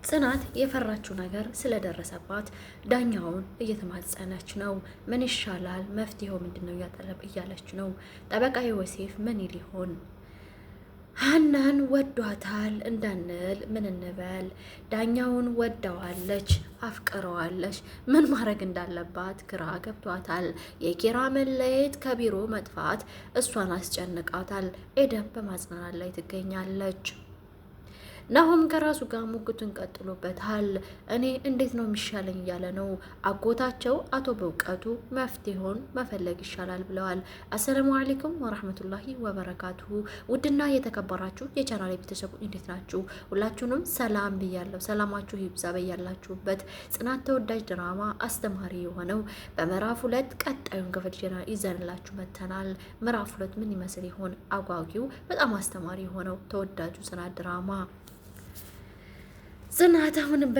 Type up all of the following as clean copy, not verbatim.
ጽናት የፈራችው ነገር ስለደረሰባት ዳኛውን እየተማጸነች ነው። ምን ይሻላል? መፍትሄው ምንድነው? እያለች ነው። ጠበቃ ዮሴፍ ምን ሊሆን ሀናን ወዷታል እንዳንል ምን እንበል? ዳኛውን ወደዋለች፣ አፍቅረዋለች። ምን ማድረግ እንዳለባት ግራ ገብቷታል። የኪራ መለየት፣ ከቢሮ መጥፋት እሷን አስጨንቃታል። ኤደን በማጽናናት ላይ ትገኛለች። ናሆም ከራሱ ጋር ሙግቱን ቀጥሎበታል። እኔ እንዴት ነው የሚሻለኝ እያለ ነው። አጎታቸው አቶ በእውቀቱ መፍትሄውን መፈለግ ይሻላል ብለዋል። አሰላሙ አለይኩም ወራህመቱላሂ ወበረካቱሁ። ውድና የተከበራችሁ የቻናል ቤተሰቦች እንዴት ናችሁ? ሁላችሁንም ሰላም ብያለሁ። ሰላማችሁ ይብዛ በያላችሁበት። ጽናት ተወዳጅ ድራማ አስተማሪ የሆነው በምዕራፍ 2 ቀጣዩን ክፍል ይዘንላችሁ መጥተናል። ምዕራፍ 2 ምን ይመስል ይሆን? አጓጊው በጣም አስተማሪ የሆነው ተወዳጁ ጽናት ድራማ ጽናት አሁንም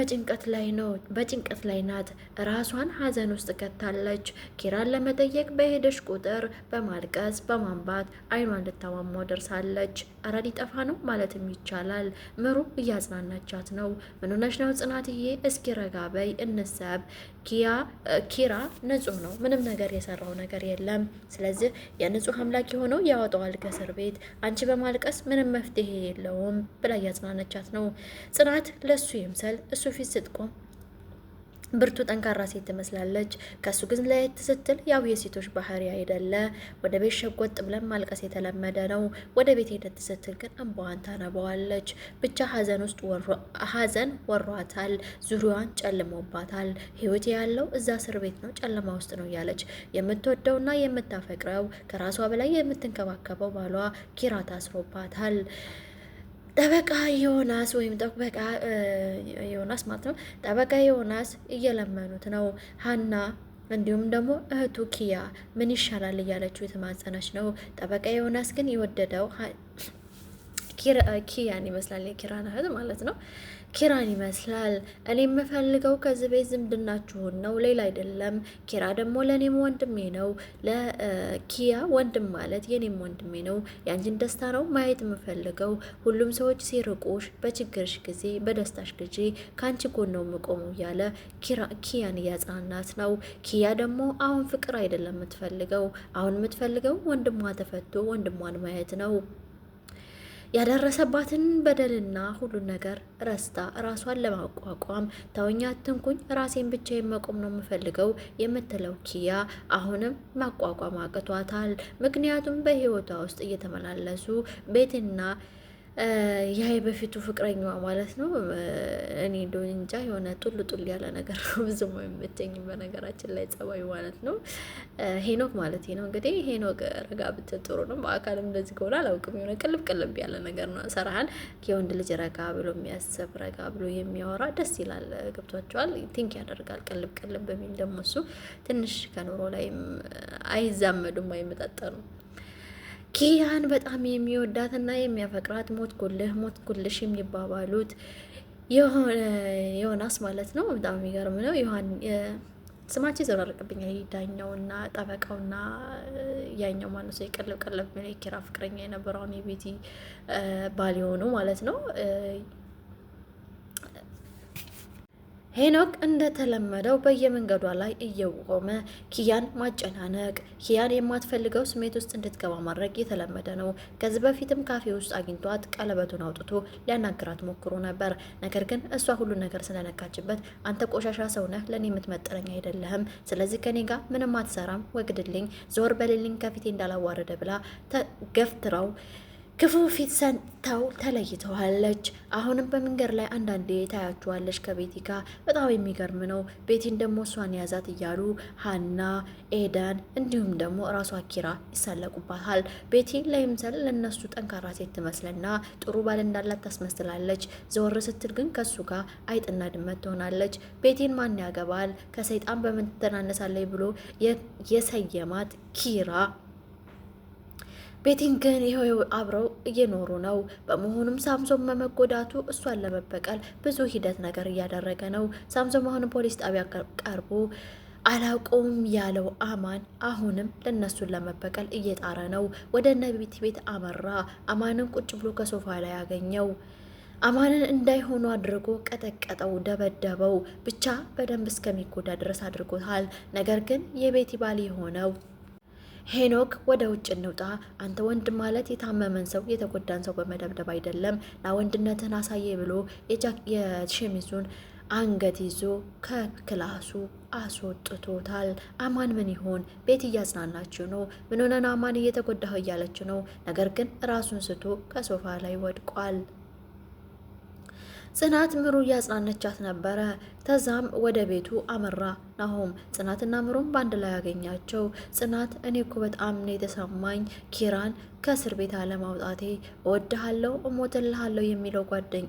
በጭንቀት ላይ ናት። ራሷን ሀዘን ውስጥ ከታለች። ኪራን ለመጠየቅ በሄደች ቁጥር በማልቀስ በማንባት አይኗን ልታማማው ደርሳለች። እረ ሊጠፋ ነው ማለትም ይቻላል። ምሩ እያጽናናቻት ነው። ምን ሆነሽ ነው ጽናትዬ? እስኪ ረጋ በይ እንሰብ። ኪራ ንጹህ ነው፣ ምንም ነገር የሰራው ነገር የለም። ስለዚህ የንጹህ አምላክ የሆነው ያወጣዋል ከእስር ቤት። አንቺ በማልቀስ ምንም መፍትሄ የለውም ብላ እያጽናነቻት ነው። ጽናት ለሱ ይምሰል እሱ ፊት ስትቆም ብርቱ ጠንካራ ሴት ትመስላለች። ከሱ ግን ለየት ስትል ያው የሴቶች ባህሪ አይደለ። ወደ ቤት ሸጎጥ ብለን ማልቀስ የተለመደ ነው። ወደ ቤት ሄደት ስትል ግን እንባዋን ታነባዋለች። ብቻ ሀዘን ወሯታል። ዙሪያዋን ጨልሞባታል። ህይወት ያለው እዛ እስር ቤት ነው፣ ጨለማ ውስጥ ነው እያለች የምትወደውና የምታፈቅረው ከራሷ በላይ የምትንከባከበው ባሏ ኪራ ታስሮባታል። ጠበቃ ዮናስ ወይም ጠበቃ ዮናስ ማለት ነው። ጠበቃ ዮናስ እየለመኑት ነው። ሀና እንዲሁም ደግሞ እህቱ ኪያ ምን ይሻላል እያለችው የተማጸነች ነው። ጠበቃ ዮናስ ግን የወደደው ኪያን ይመስላል። የኪራን እህት ማለት ነው። ኪራን ይመስላል። እኔ የምፈልገው ከዚህ ቤት ዝምድናችሁን ነው፣ ሌላ አይደለም። ኪራ ደግሞ ለእኔም ወንድሜ ነው። ለኪያ ወንድም ማለት የኔም ወንድሜ ነው። የአንቺን ደስታ ነው ማየት የምፈልገው። ሁሉም ሰዎች ሲርቁሽ፣ በችግርሽ ጊዜ፣ በደስታሽ ጊዜ ከአንቺ ጎን ነው የምቆመው እያለ ኪያን እያጽናናት ነው። ኪያ ደግሞ አሁን ፍቅር አይደለም የምትፈልገው። አሁን የምትፈልገው ወንድሟ ተፈቶ ወንድሟን ማየት ነው። ያደረሰባትን በደልና ሁሉን ነገር ረስታ ራሷን ለማቋቋም ተውኛ አትንኩኝ፣ ራሴን ብቻ መቆም ነው የምፈልገው የምትለው ኪያ አሁንም ማቋቋም አቅቷታል። ምክንያቱም በህይወቷ ውስጥ እየተመላለሱ ቤትና ያ በፊቱ ፍቅረኛዋ ማለት ነው። እኔ እንደው እንጃ የሆነ ጡል ያለ ነገር ነው፣ ብዙም አይመቸኝም በነገራችን ላይ ጸባዩ ማለት ነው። ሄኖክ ማለት ነው እንግዲህ ሄኖክ ረጋ ብትል ጥሩ ነው። በአካልም እንደዚህ ከሆነ አላውቅም፣ የሆነ ቅልብ ያለ ነገር ነው። ሰራሃን የወንድ ልጅ ረጋ ብሎ የሚያስብ ረጋ ብሎ የሚያወራ ደስ ይላል። ገብቷቸዋል። ቲንክ ያደርጋል። ቅልብ በሚል ደግሞ እሱ ትንሽ ከኑሮ ላይም አይዛመዱም፣ አይመጣጠኑም። ኪያን በጣም የሚወዳትና የሚያፈቅራት ሞት ኩልሽ የሚባባሉት ዮናስ ማለት ነው። በጣም የሚገርም ነው። ስማቸው ይዘራረቅብኛል። ዳኛውና ጠበቃውና ያኛው ማለት ነው። የቀለብ የኪራ ፍቅረኛ የነበረውን የቤቲ ባል የሆኑ ማለት ነው። ሄኖክ እንደተለመደው በየመንገዷ ላይ እየቆመ ኪያን ማጨናነቅ፣ ኪያን የማትፈልገው ስሜት ውስጥ እንድትገባ ማድረግ የተለመደ ነው። ከዚህ በፊትም ካፌ ውስጥ አግኝቷት ቀለበቱን አውጥቶ ሊያናግራት ሞክሮ ነበር። ነገር ግን እሷ ሁሉ ነገር ስለነካችበት አንተ ቆሻሻ ሰው ነህ፣ ለእኔ የምትመጥነኝ አይደለህም፣ ስለዚህ ከኔ ጋር ምንም አትሰራም፣ ወግድልኝ፣ ዞር በልልኝ፣ ከፊቴ እንዳላዋረደ ብላ ገፍትራው ክፉ ፊት ሰንተው ተለይተዋለች። አሁንም በመንገድ ላይ አንዳንዴ ታያቸዋለች ከቤቲ ጋር። በጣም የሚገርም ነው። ቤቲን ደግሞ እሷን ያዛት እያሉ ሀና፣ ኤደን እንዲሁም ደግሞ ራሷ ኪራ ይሳለቁባታል። ቤቲ ለይምሰል ለነሱ ጠንካራ ሴት ትመስልና ጥሩ ባል እንዳላት ታስመስላለች። ዘወር ስትል ግን ከሱ ጋር አይጥና ድመት ትሆናለች። ቤቲን ማን ያገባል ከሰይጣን በምን ትተናነሳለች ብሎ የሰየማት ኪራ ቤቲን ግን ይኸው አብረው እየኖሩ ነው። በመሆኑም ሳምሶን በመጎዳቱ እሷን ለመበቀል ብዙ ሂደት ነገር እያደረገ ነው። ሳምሶን አሁንም ፖሊስ ጣቢያ ቀርቦ አላውቀውም ያለው አማን አሁንም ለነሱን ለመበቀል እየጣረ ነው። ወደ ነቢት ቤት አመራ። አማንን ቁጭ ብሎ ከሶፋ ላይ ያገኘው። አማንን እንዳይሆኑ አድርጎ ቀጠቀጠው፣ ደበደበው፣ ብቻ በደንብ እስከሚጎዳ ድረስ አድርጎታል። ነገር ግን የቤቲ ባል የሆነው ሄኖክ ወደ ውጭ እንውጣ፣ አንተ ወንድ ማለት የታመመን ሰው የተጎዳን ሰው በመደብደብ አይደለም፣ ና ወንድነትህን አሳየ ብሎ የሸሚዙን አንገት ይዞ ከክላሱ አስወጥቶታል። አማን ምን ይሆን? ቤት እያጽናናችው ነው። ምን ሆነን አማን እየተጎዳኸው እያለች ነው። ነገር ግን ራሱን ስቶ ከሶፋ ላይ ወድቋል። ጽናት ምሩ እያጽናነቻት ነበረ። ከዛም ወደ ቤቱ አመራ ናሆም። ጽናትና ምሩም በአንድ ላይ ያገኛቸው። ጽናት እኔ እኮ በጣም ነው የተሰማኝ ኪራን ከእስር ቤት አለማውጣቴ፣ እወድሃለሁ እሞትልሃለሁ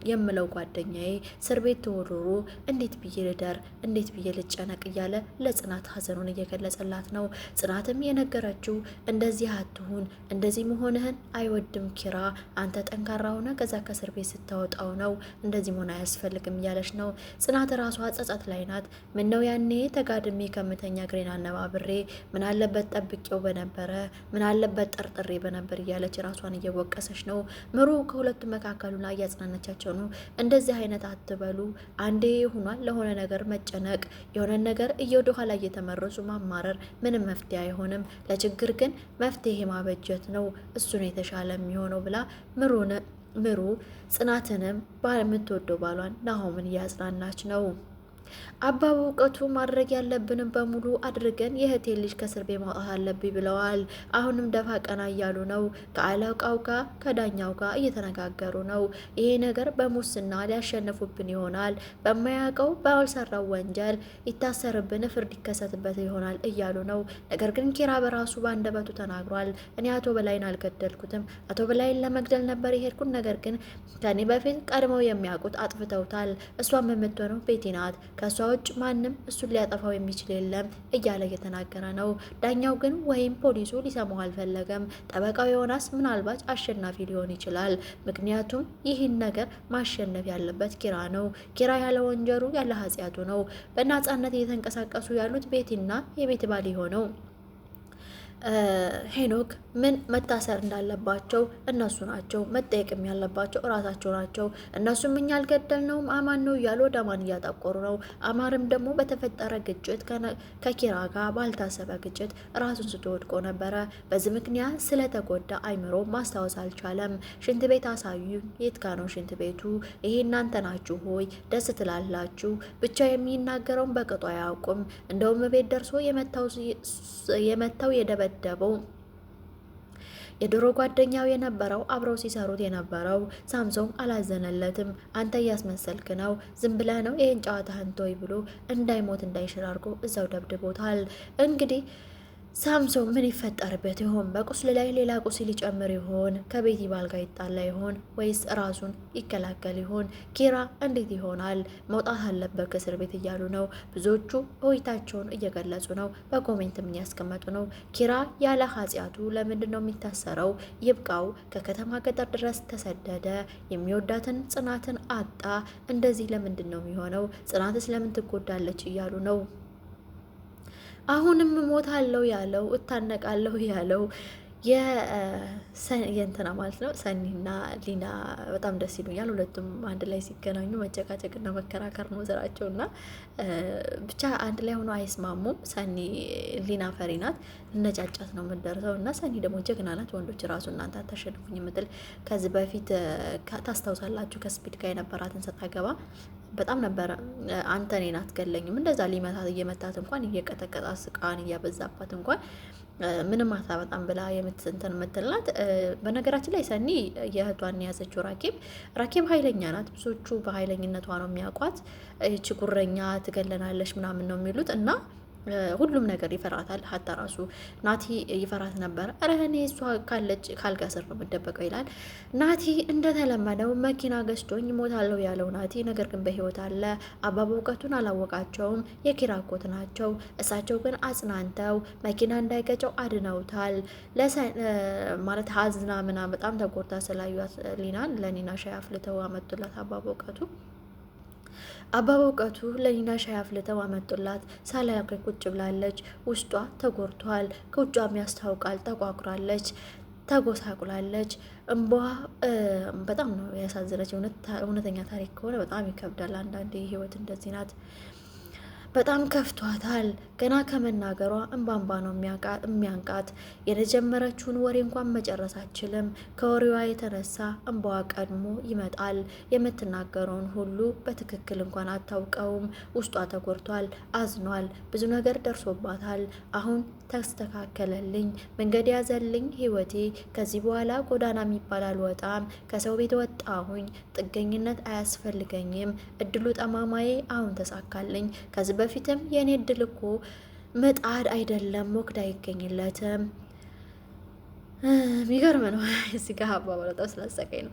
የምለው ጓደኛዬ እስር ቤት ተወርሮ እንዴት ብዬ ልደር፣ እንዴት ብዬ ልጨነቅ እያለ ለጽናት ሀዘኑን እየገለጸላት ነው። ጽናትም የነገረችው እንደዚህ አትሁን፣ እንደዚህ መሆንህን አይወድም ኪራ፣ አንተ ጠንካራ ሆነ ከዛ ከእስር ቤት ስታወጣው ነው፣ እንደዚህ መሆን አያስፈልግም እያለች ነው። ጽናት ራሷ ጸጸት ላይ ናት። ምነው ያኔ ተጋድሜ ከምተኛ እግሬን አነባብሬ ምን አለበት ጠብቄው በነበረ፣ ምን አለበት ጠርጥሬ በነበር እያለች ራሷን እየወቀሰች ነው። ምሩ ከሁለቱ መካከሉና እያጽናነቻቸው ነው። እንደዚህ አይነት አትበሉ፣ አንዴ ሆኗል ለሆነ ነገር መጨነቅ፣ የሆነ ነገር ወደ ኋላ እየተመረሱ ማማረር ምንም መፍትሄ አይሆንም። ለችግር ግን መፍትሄ ማበጀት ነው እሱን የተሻለ የሚሆነው ብላ ምሩ ጽናትንም የምትወደው ባሏን ናሆምን እያጽናናች ነው። አባቡ እውቀቱ ማድረግ ያለብንም በሙሉ አድርገን የእህቴን ልጅ ከእስር ቤት ማውጣት አለብኝ ብለዋል። አሁንም ደፋ ቀና እያሉ ነው። ከአለቃው ጋር ከዳኛው ጋር እየተነጋገሩ ነው። ይሄ ነገር በሙስና ሊያሸንፉብን ይሆናል፣ በማያውቀው ባልሰራው ወንጀል ይታሰርብን፣ ፍርድ ይከሰትበት ይሆናል እያሉ ነው። ነገር ግን ኪራ በራሱ በአንደበቱ ተናግሯል። እኔ አቶ በላይን አልገደልኩትም፣ አቶ በላይን ለመግደል ነበር የሄድኩት። ነገር ግን ከኔ በፊት ቀድመው የሚያውቁት አጥፍተውታል። እሷም የምትሆነው ቤቲ ናት። ከሷ ውጭ ማንም እሱን ሊያጠፋው የሚችል የለም እያለ እየተናገረ ነው። ዳኛው ግን ወይም ፖሊሱ ሊሰማው አልፈለገም። ጠበቃው ዮናስ ምናልባት አሸናፊ ሊሆን ይችላል። ምክንያቱም ይህን ነገር ማሸነፍ ያለበት ኪራ ነው። ኪራ ያለ ወንጀሉ ያለ ኃጢአቱ ነው በነጻነት እየተንቀሳቀሱ ያሉት ቤቲና የቤት ባል የሆነው ሄኖክ ምን መታሰር እንዳለባቸው እነሱ ናቸው። መጠየቅም ያለባቸው እራሳቸው ናቸው። እነሱም እኛ አልገደልነውም አማን ነው እያሉ ወደ አማን እያጠቆሩ ነው። አማርም ደግሞ በተፈጠረ ግጭት ከኪራ ጋር ባልታሰበ ግጭት ራሱን ስቶ ወድቆ ነበረ። በዚህ ምክንያት ስለተጎዳ አይምሮ ማስታወስ አልቻለም። ሽንት ቤት አሳዩን። የት ጋ ነው ሽንት ቤቱ? ይሄ እናንተ ናችሁ ሆይ? ደስ ትላላችሁ። ብቻ የሚናገረውን በቅጡ አያውቁም። እንደውም ቤት ደርሶ የመታው የደበደበው የድሮ ጓደኛው የነበረው አብረው ሲሰሩት የነበረው ሳምሶን አላዘነለትም። አንተ እያስመሰልክ ነው፣ ዝም ብለህ ነው ይህን ጨዋታህን ተወይ ብሎ እንዳይሞት እንዳይሽር አድርጎ እዛው ደብድቦታል። እንግዲህ ሳምሶን ምን ይፈጠርበት ይሆን? በቁስል ላይ ሌላ ቁስል ሊጨምር ይሆን? ከቤቲ ባል ጋር ይጣላ ይሆን? ወይስ ራሱን ይከላከል ይሆን? ኪራ እንዴት ይሆናል? መውጣት አለበት ከእስር ቤት እያሉ ነው ብዙዎቹ። እይታቸውን እየገለጹ ነው። በኮሜንት ምን ያስቀመጡ ነው? ኪራ ያለ ኃጢአቱ ለምንድን ነው የሚታሰረው? ይብቃው። ከከተማ ገጠር ድረስ ተሰደደ። የሚወዳትን ጽናትን አጣ። እንደዚህ ለምንድን ነው የሚሆነው? ጽናትስ ለምን ትጎዳለች እያሉ ነው። አሁንም እሞታለሁ ያለው እታነቃለሁ ያለው የእንትና ማለት ነው ሰኒና ሊና በጣም ደስ ይሉኛል። ሁለቱም አንድ ላይ ሲገናኙ መጨቃጨቅና መከራከር ነው ስራቸው እና ብቻ አንድ ላይ ሆኖ አይስማሙም። ሰኒ ሊና ፈሪ ናት፣ ነጫጫት ነው የምትደርሰው እና ሰኒ ደግሞ ጀግና ናት። ወንዶች ራሱ እናንተ አታሸንፉኝ የምትል ከዚህ በፊት ታስታውሳላችሁ ከስፒድ ጋር የነበራትን ሰጣ ገባ በጣም ነበረ። አንተ እኔን አትገለኝም እንደዛ ሊመታት እየመታት እንኳን እየቀጠቀጣት ስቃን እያበዛባት እንኳን ምንም አታበጣም ብላ የምትንትን ምትልናት። በነገራችን ላይ ሰኒ የእህቷን የያዘችው ራኬብ ኃይለኛ ናት። ብዙዎቹ በኃይለኝነቷ ነው የሚያውቋት። ችጉረኛ ትገለናለች ምናምን ነው የሚሉት እና ሁሉም ነገር ይፈራታል። ሀታ ራሱ ናቲ ይፈራት ነበር። ኧረ እኔ እሷ ካለች ካልጋ ስር ነው የምደበቀው ይላል ናቲ። እንደተለመደው መኪና ገዝቶኝ ሞታለሁ ያለው ናቲ ነገር ግን በህይወት አለ። አባባ እውቀቱን አላወቃቸውም። የኪራ አጎት ናቸው። እሳቸው ግን አጽናንተው መኪና እንዳይገጨው አድነውታል። ማለት ሀዝና ምናምን በጣም ተጎድታ ስላዩት ሊናን ለኒና ሻይ አፍልተው አመጡላት አባባ እውቀቱ ለኒና ሻይ አፍልተው አመጡላት። ሳላይ ቁጭ ብላለች። ውስጧ ተጎድቷል። ከውጯም ያስታውቃል። ተቋቁራለች። ተጎሳቁላለች። እንባዋ በጣም ነው ያሳዘነች። እውነተኛ ታሪክ ከሆነ በጣም ይከብዳል። አንዳንዴ ህይወት እንደዚህ ናት። በጣም ከፍቷታል። ገና ከመናገሯ እንባንባ ነው የሚያንቃት። የጀመረችውን ወሬ እንኳን መጨረስ አችልም። ከወሬዋ የተነሳ እንባዋ ቀድሞ ይመጣል። የምትናገረውን ሁሉ በትክክል እንኳን አታውቀውም። ውስጧ ተጎድቷል፣ አዝኗል፣ ብዙ ነገር ደርሶባታል። አሁን ተስተካከለልኝ፣ መንገድ ያዘልኝ ህይወቴ። ከዚህ በኋላ ጎዳና የሚባል አልወጣም። ከሰው ቤት ወጣሁኝ። ጥገኝነት አያስፈልገኝም። እድሉ ጠማማዬ አሁን ተሳካልኝ። ከዚህ በፊትም የእኔ እድል እኮ ምጣድ አይደለም ሞክድ አይገኝለትም። የሚገርም ነው። እዚህ ጋር አባባል በጣም ስላሰቀኝ ነው።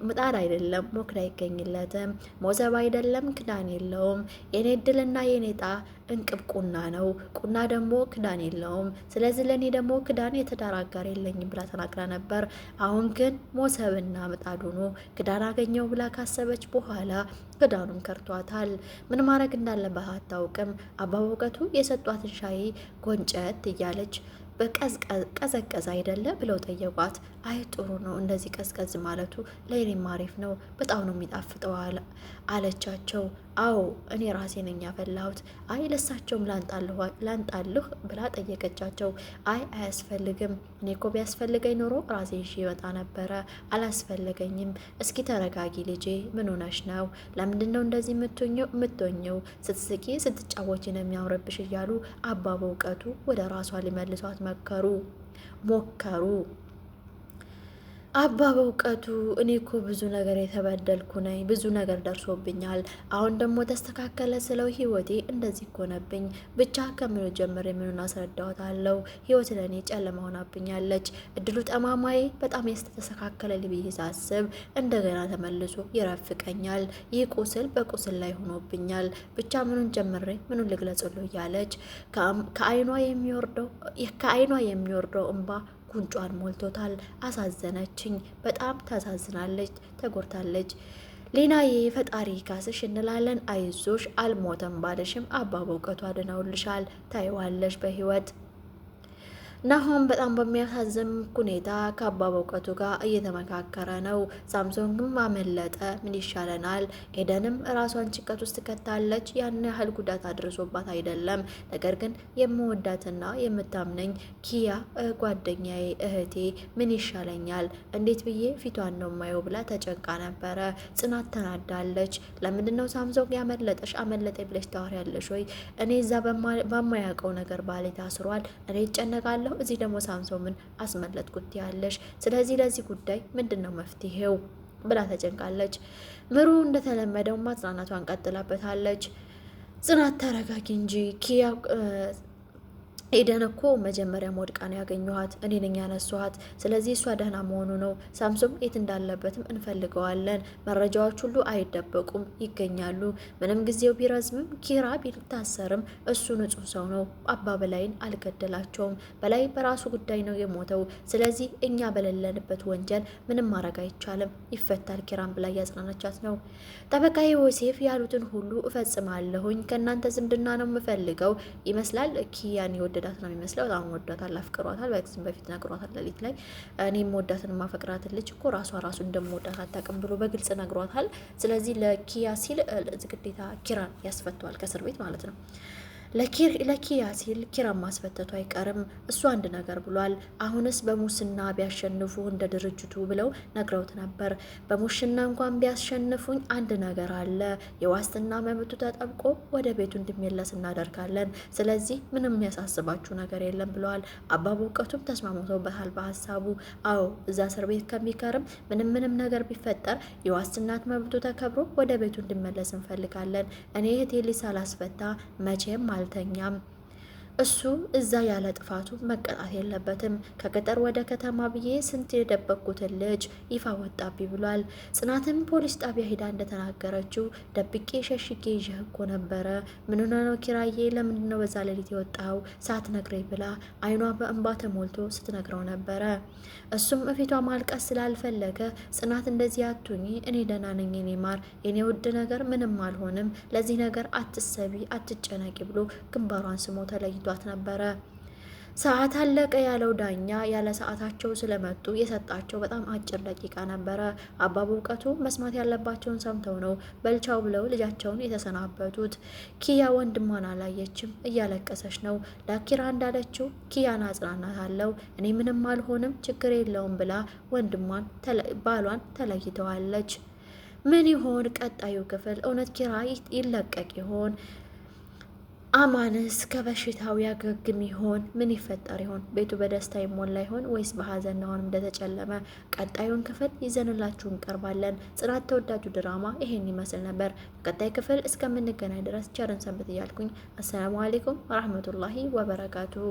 ምጣድ አይደለም ሞክድ አይገኝለትም። ሞሰብ አይደለም ክዳን የለውም። የኔ እድልና የኔ ዕጣ እንቅብ ቁና ነው። ቁና ደግሞ ክዳን የለውም። ስለዚህ ለእኔ ደግሞ ክዳን የትዳር አጋር የለኝም ብላ ተናግራ ነበር። አሁን ግን ሞሰብና ምጣድ ሆኖ ክዳን አገኘው ብላ ካሰበች በኋላ ክዳኑን ከርቷታል። ምን ማድረግ እንዳለባት አታውቅም። አባ በእውቀቱ የሰጧትን ሻይ ጎንጨት እያለች ቀዘቀዝ አይደለ ብለው ጠየቋት። አይ ጥሩ ነው እንደዚህ ቀዝቀዝ ማለቱ ለእኔም አሪፍ ነው፣ በጣም ነው የሚጣፍጠው አለቻቸው። አዎ እኔ ራሴ ነኝ ያፈላሁት። አይ ለሳቸውም ላንጣልህ ብላ ጠየቀቻቸው። አይ አያስፈልግም፣ እኔ እኮ ቢያስፈልገኝ ኖሮ ራሴ ይዤ ይወጣ ነበረ፣ አላስፈለገኝም። እስኪ ተረጋጊ ልጄ፣ ምን ሆነሽ ነው? ለምንድን ነው እንደዚህ የምትሆኘው? ስትስቂ ስትጫወቺ ነው የሚያምርብሽ እያሉ አባ በእውቀቱ ወደ ራሷ ሊመልሷት ሞከሩ። አባ በእውቀቱ እኔ እኮ ብዙ ነገር የተበደልኩ ነኝ፣ ብዙ ነገር ደርሶብኛል። አሁን ደግሞ ተስተካከለ ስለው ህይወቴ እንደዚህ ኮነብኝ። ብቻ ከምኑ ጀምር የምኑን አስረዳዎታለሁ። ህይወት ለእኔ ጨለማ ሆናብኛለች። እድሉ ጠማማዬ በጣም የተስተካከለ ልብዬ ሳስብ እንደገና ተመልሶ ይረፍቀኛል። ይህ ቁስል በቁስል ላይ ሆኖብኛል። ብቻ ምኑን ጀምሬ ምኑን ልግለጽሉ እያለች ከአይኗ የሚወርደው እንባ ጉንጯን ሞልቶታል። አሳዘነችኝ። በጣም ታሳዝናለች፣ ተጎድታለች። ሌናዬ ፈጣሪ ካስሽ እንላለን። አይዞሽ አልሞተም ባለሽም አባ በእውቀቱ አድነውልሻል። ታይዋለሽ በህይወት ናሆም በጣም በሚያሳዝን ሁኔታ ከአባ በእውቀቱ ጋር እየተመካከረ ነው። ሳምሶንግም አመለጠ፣ ምን ይሻለናል? ኤደንም ራሷን ጭንቀት ውስጥ ከታለች። ያን ያህል ጉዳት አድርሶባት አይደለም፣ ነገር ግን የምወዳትና የምታምነኝ ኪያ ጓደኛዬ፣ እህቴ ምን ይሻለኛል? እንዴት ብዬ ፊቷን ነው ማየው ብላ ተጨንቃ ነበረ። ጽናት ተናዳለች። ለምንድነው ሳምሶን ያመለጠሽ? አመለጠ ብለሽ ታወሪያለሽ ወይ? እኔ እዛ በማያውቀው ነገር ባሌ ታስሯል፣ እኔ ይጨነቃለሁ፣ እዚህ ደግሞ ሳምሶንን አስመለጥኩት ያለሽ። ስለዚህ ለዚህ ጉዳይ ምንድን ነው መፍትሄው ብላ ተጨንቃለች። ምሩ እንደተለመደው ማጽናናቷን ቀጥላበታለች። ጽናት ተረጋጊ እንጂ ኪያ ኤደን እኮ መጀመሪያ ወድቃ ነው ያገኘኋት፣ እኔ ነኝ ያነሷት። ስለዚህ እሷ ደህና መሆኑ ነው። ሳምሶን የት እንዳለበትም እንፈልገዋለን። መረጃዎች ሁሉ አይደበቁም፣ ይገኛሉ። ምንም ጊዜው ቢረዝምም ኪራ ቢታሰርም እሱ ንጹሕ ሰው ነው። አባ በላይን አልገደላቸውም። በላይ በራሱ ጉዳይ ነው የሞተው። ስለዚህ እኛ በሌለንበት ወንጀል ምንም ማድረግ አይቻልም፣ ይፈታል ኪራን ብላ እያጽናነቻት ነው። ጠበቃዬ ዮሴፍ ያሉትን ሁሉ እፈጽማለሁኝ። ከእናንተ ዝምድና ነው የምፈልገው ይመስላል። ኪያን የወደዳት ነው የሚመስለው። በጣም ወዳታል፣ አፍቅሯታል። በክስም በፊት ነግሯታል። ሌሊት ላይ እኔም ወዳትን ማፈቅራትን ልጅ እኮ ራሷ እንደምወዳት አታውቅም ብሎ በግልጽ ነግሯታል። ስለዚህ ለኪያ ሲል ግዴታ ኪራን ያስፈተዋል ከእስር ቤት ማለት ነው። ለኪያ ሲል ኪራን ማስፈተቱ አይቀርም። እሱ አንድ ነገር ብሏል። አሁንስ በሙስና ቢያሸንፉ እንደ ድርጅቱ ብለው ነግረውት ነበር። በሙስና እንኳን ቢያሸንፉኝ አንድ ነገር አለ፣ የዋስትና መብቱ ተጠብቆ ወደ ቤቱ እንዲመለስ እናደርጋለን። ስለዚህ ምንም የሚያሳስባችሁ ነገር የለም ብለዋል። አባ በእውቀቱም ተስማምተውበታል በሀሳቡ። አዎ እዛ እስር ቤት ከሚከርም ምንም ነገር ቢፈጠር የዋስትናት መብቱ ተከብሮ ወደ ቤቱ እንዲመለስ እንፈልጋለን። እኔ እህቴ ልጅ ሳላስፈታ መቼም አልተኛም። እሱ እዛ ያለ ጥፋቱ መቀጣት የለበትም። ከገጠር ወደ ከተማ ብዬ ስንት የደበቅኩትን ልጅ ይፋ ወጣብኝ ብሏል። ጽናትም ፖሊስ ጣቢያ ሄዳ እንደተናገረችው ደብቄ ሸሽጌ ይዤህ እኮ ነበረ። ምን ሆነ ነው ኪራዬ? ለምንድን ነው በዛ ሌሊት የወጣው ሳትነግረኝ ብላ አይኗ በእንባ ተሞልቶ ስትነግረው ነበረ። እሱም እፊቷ ማልቀስ ስላልፈለገ ጽናት እንደዚህ አቱኝ፣ እኔ ደህና ነኝ፣ እኔ ማር፣ የኔ ውድ ነገር ምንም አልሆንም፣ ለዚህ ነገር አትሰቢ፣ አትጨነቂ ብሎ ግንባሯን ስሞ ተለይቷት ነበረ። ሰዓት አለቀ ያለው ዳኛ ያለ ሰዓታቸው ስለመጡ የሰጣቸው በጣም አጭር ደቂቃ ነበረ። አባቡ እውቀቱ መስማት ያለባቸውን ሰምተው ነው በልቻው ብለው ልጃቸውን የተሰናበቱት። ኪያ ወንድሟን አላየችም፣ እያለቀሰች ነው። ለኪራ እንዳለችው ኪያን አጽናናታለሁ፣ እኔ ምንም አልሆንም ችግር የለውም ብላ ወንድሟን ባሏን ተለይተዋለች። ምን ይሆን ቀጣዩ ክፍል? እውነት ኪራ ይለቀቅ ይሆን? አማንስ ከበሽታው ያገግም ይሆን? ምን ይፈጠር ይሆን? ቤቱ በደስታ ይሞላ ይሆን ወይስ በሀዘን አሁንም እንደተጨለመ? ቀጣዩን ክፍል ይዘንላችሁ እንቀርባለን። ጽናት ተወዳጁ ድራማ ይሄን ይመስል ነበር። ቀጣይ ክፍል እስከምንገናኝ ድረስ ቸርን ሰንብት እያልኩኝ አሰላሙ አሌይኩም ወራህመቱላሂ ወበረካቱሁ።